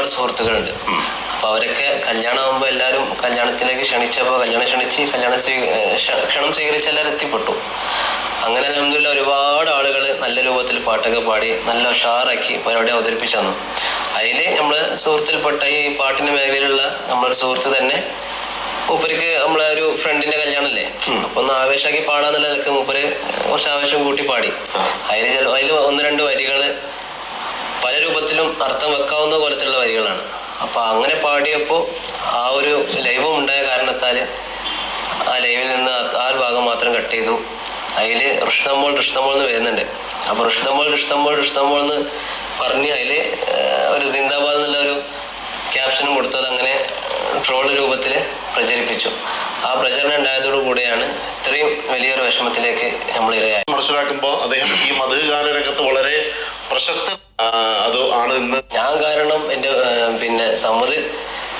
ഒരുപാട് സുഹൃത്തുക്കളുണ്ട്. അപ്പൊ അവരൊക്കെ കല്യാണമാകുമ്പോൾ എല്ലാവരും കല്യാണത്തിലേക്ക് ക്ഷണിച്ചപ്പോൾ ക്ഷണം സ്വീകരിച്ച് എല്ലാവരും എത്തിപ്പെട്ടു. അങ്ങനെ അൽഹംദുലില്ലാഹ് ഒരുപാട് ആളുകൾ നല്ല രൂപത്തിൽ പാട്ടൊക്കെ പാടി നല്ല ഉഷാറാക്കി പരിപാടി അവതരിപ്പിച്ചു തന്നു. അതിൽ നമ്മള് സുഹൃത്തിൽപ്പെട്ട ഈ പാട്ടിന്റെ മേഖലയിലുള്ള നമ്മളൊരു സുഹൃത്ത് തന്നെ മൂപ്പർക്ക് നമ്മളെ ഒരു ഫ്രണ്ടിന്റെ കല്യാണല്ലേ, അപ്പൊ ഒന്ന് ആവേശമാക്കി പാടാന്നുള്ള നിലക്ക് മൂപ്പര് കുറച്ച് ആവേശം കൂട്ടി പാടി. അതിൽ ഒന്ന് രണ്ട് വരികള് പല രൂപത്തിലും അർത്ഥം വെക്കാവുന്ന പോലത്തുള്ള വരികളാണ്. അപ്പൊ അങ്ങനെ പാടിയപ്പോ ആ ഒരു ലൈവും ഉണ്ടായ കാരണത്താല് ആ ലൈവിൽ നിന്ന് ആ ഒരു ഭാഗം മാത്രം കട്ട് ചെയ്തു. അതില് ഋഷ്ടമോൾ എന്ന് വരുന്നുണ്ട്. അപ്പൊ ഋഷ്ടമോൾ എന്ന് പറഞ്ഞ് അതില് ഒരു സിന്ദാബാദ് എന്നുള്ള ഒരു ക്യാപ്ഷനും കൊടുത്തത് അങ്ങനെ ട്രോള് രൂപത്തിൽ പ്രചരിപ്പിച്ചു. ആ പ്രചരണം ഉണ്ടായതോടു കൂടിയാണ് ഇത്രയും വലിയൊരു വിഷമത്തിലേക്ക് നമ്മൾ ഇരയായി. മനസ്സിലാക്കുമ്പോൾ അദ്ദേഹം ഈ മധുഗാന രംഗത്ത് വളരെ പ്രശസ്ത അത് ആണ് ഇന്ന്. ഞാൻ കാരണം എൻ്റെ സമ്മത്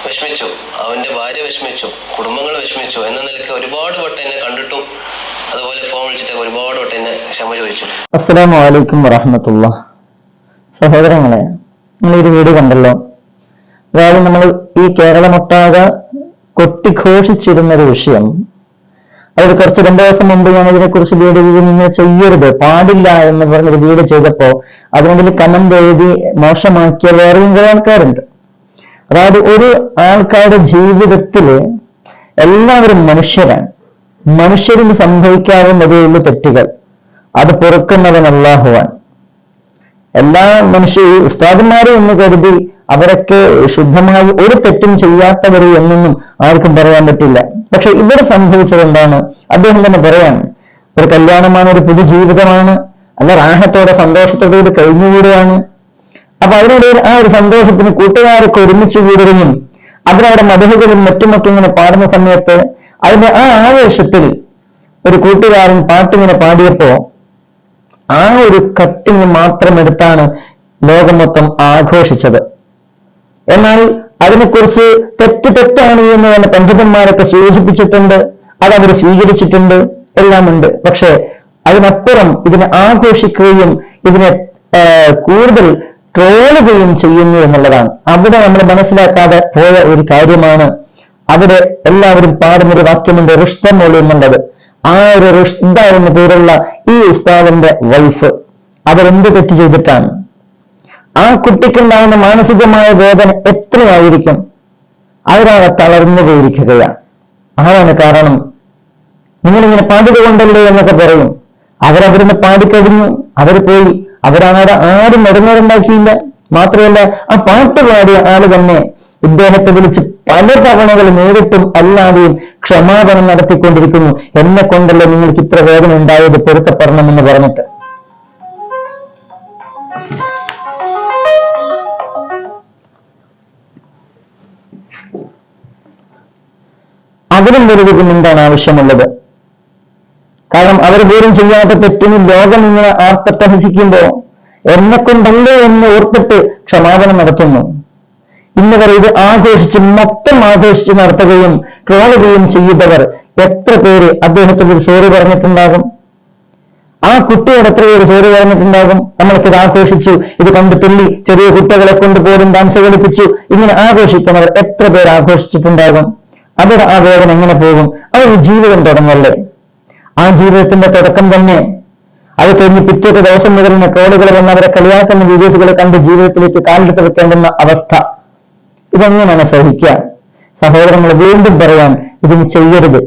വിഷമിച്ചു, അവന്റെ ഭാര്യ വിഷമിച്ചു, കുടുംബങ്ങൾ വിഷമിച്ചു എന്ന നിലയ്ക്ക് ഒരുപാട് വട്ടം എന്നെ കണ്ടിട്ടും അതുപോലെ ഫോൺ വിളിച്ചിട്ടൊക്കെ ഒരുപാട് വട്ടം എന്നെ ക്ഷമ ചോദിച്ചു. അസ്സലാമു അലൈക്കും വറഹ്മത്തുള്ളാഹി. സഹോദരങ്ങളെ, നിങ്ങൾ ഒരു വീഡിയോ കണ്ടല്ലോ. അതായത് നമ്മൾ ഈ കേരളമൊട്ടാകെ കൊട്ടിഘോഷിച്ചിരുന്നൊരു വിഷയം, അതായത് കുറച്ച് 2 ദിവസം മുമ്പ് ഞാൻ ഇതിനെക്കുറിച്ച് വീഡിയോ നിങ്ങൾ ചെയ്യരുത്, പാടില്ല എന്ന് പറഞ്ഞൊരു വീഡിയോ ചെയ്തപ്പോ അതിനുള്ളിൽ കമന്റ് എഴുതി മോശമാക്കിയ വേറെയും കുറെ ആൾക്കാരുണ്ട്. അതായത് ഒരു ആൾക്കാരുടെ ജീവിതത്തില് എല്ലാവരും മനുഷ്യരാണ്, മനുഷ്യരിന് സംഭവിക്കാവുന്നതേ ഉള്ളൂ തെറ്റുകൾ, അത് പൊറുക്കുന്നവൻ അല്ലാഹുവാണ്. എല്ലാ ഉസ്താദന്മാരും എന്ന് കരുതി അവരൊക്കെ ശുദ്ധമായി ഒരു തെറ്റും ചെയ്യാത്തവര് എന്നൊന്നും ആർക്കും പറയാൻ പറ്റില്ല. പക്ഷെ ഇവിടെ സംഭവിച്ചത് എന്താണ്? അദ്ദേഹം തന്നെ പറയാണ്, ഒരു കല്യാണമാണ്, ഒരു പുതുജീവിതമാണ്, അല്ല റാഹത്തോടെ സന്തോഷത്തോടുകൂടി കഴിഞ്ഞുകൂടുകയാണ്. അപ്പൊ അതിനിടയിൽ ആ ഒരു സന്തോഷത്തിന് കൂട്ടുകാരൊക്കെ ഒരുമിച്ച് കൂടുകയും അവരവിടെ മധുഹകളും മറ്റുമൊക്കെ ഇങ്ങനെ പാടുന്ന സമയത്ത് അതിന്റെ ആ ആവേശത്തിൽ ഒരു കൂട്ടുകാരൻ പാട്ടിങ്ങനെ പാടിയപ്പോ ആ ഒരു കട്ടിങ് മാത്രം എടുത്താണ് ലോകം മൊത്തം ആഘോഷിച്ചത്. എന്നാൽ അതിനെക്കുറിച്ച് തെറ്റാണ് എന്ന് തന്നെ പണ്ഡിതന്മാരൊക്കെ സൂചിപ്പിച്ചിട്ടുണ്ട്, അതവർ സ്വീകരിച്ചിട്ടുണ്ട്, എല്ലാമുണ്ട്. പക്ഷെ അതിനപ്പുറം ഇതിനെ ആഘോഷിക്കുകയും ഇതിനെ കൂടുതൽ ട്രോളുകയും ചെയ്യുന്നു എന്നുള്ളതാണ്. അവിടെ നമ്മൾ മനസ്സിലാക്കാതെ പോയ ഒരു കാര്യമാണ്. അവിടെ എല്ലാവരും പാടുന്നൊരു വാക്യമുണ്ട്, റുഷ്തമോൾ എന്നുള്ളത്. ആ ഒരു റുഷ്ദ എന്ന പേരുള്ള ഈ ഉസ്താദിന്റെ വൈഫ് അവരെന്ത് തെറ്റ് ചെയ്തിട്ടാണ്? ആ കുട്ടിക്കുണ്ടാകുന്ന മാനസികമായ വേദന എത്രയായിരിക്കും? അവരാകെ തളർന്നു പോയിരിക്കുകയാണ്. ആരാണ് കാരണം? നിങ്ങളിങ്ങനെ പാടികൊണ്ടല്ലേ എന്നൊക്കെ പറയും. അവരവിടുന്ന് പാടിക്കഴിഞ്ഞു, അവർ പോയി, ആരും ഇടങ്ങേറുണ്ടാക്കിയില്ല. മാത്രമല്ല ആ പാട്ട് പാടിയ ആള് തന്നെ ഇദ്ദേഹത്തെ വിളിച്ച് പല തവണകൾ നേരിട്ടും അല്ലാതെയും ക്ഷമാപണം നടത്തിക്കൊണ്ടിരിക്കുന്നു. എന്നെ കൊണ്ടല്ലേ നിങ്ങൾക്ക് ഇത്ര വേദന ഉണ്ടായത്, പൊരുത്തപ്പെടണമെന്ന് പറഞ്ഞിട്ട്. അതിനും വലുതും എന്താണ് ആവശ്യമുള്ളത്? കാരണം അവർ പോലും ചെയ്യാത്ത തെറ്റിന് ലോകം ഇങ്ങനെ ആർത്തട്ടഹസിക്കുമ്പോ എന്നെ കൊണ്ടല്ലേ എന്ന് ഓർത്തിട്ട് ക്ഷമാപണം നടത്തുന്നു. ഇന്നവർ ഇത് മൊത്തം ആഘോഷിച്ച് നടത്തുകയും ട്രോളുകയും ചെയ്തവർ എത്ര പേര് അദ്ദേഹത്തിന് സോറി പറഞ്ഞിട്ടുണ്ടാകും? ആ കുട്ടിയോട് എത്ര പേര് സോറി പറഞ്ഞിട്ടുണ്ടാകും? നമ്മൾക്കിത് ആഘോഷിച്ചു, ഇത് കണ്ടു തുള്ളി, ചെറിയ കുട്ടികളെ കൊണ്ടുപോലും ഡാൻസ് കളിപ്പിച്ചു, ഇങ്ങനെ ആഘോഷിക്കുന്നവർ എത്ര പേര് ആഘോഷിച്ചിട്ടുണ്ടാകും? അവിടെ ആ വേദന എങ്ങനെ പോകും? അതൊരു ജീവിതം തുടങ്ങല്ലേ. ആ ജീവിതത്തിന്റെ തുടക്കം തന്നെ അത് കഴിഞ്ഞ് പിറ്റേത്തെ ദിവസം മുതൽ ട്രോളുകൾ വന്ന് അവരെ കളിയാക്കുന്ന വീഡിയോസുകളെ കണ്ട് ജീവിതത്തിലേക്ക് കാലെടുത്ത് വെക്കേണ്ടുന്ന അവസ്ഥ, ഇതെങ്ങനെയാണ് സഹിക്കുക? സഹോദരങ്ങൾ, വീണ്ടും പറയാൻ ഇതിന് ചെയ്യരുത്.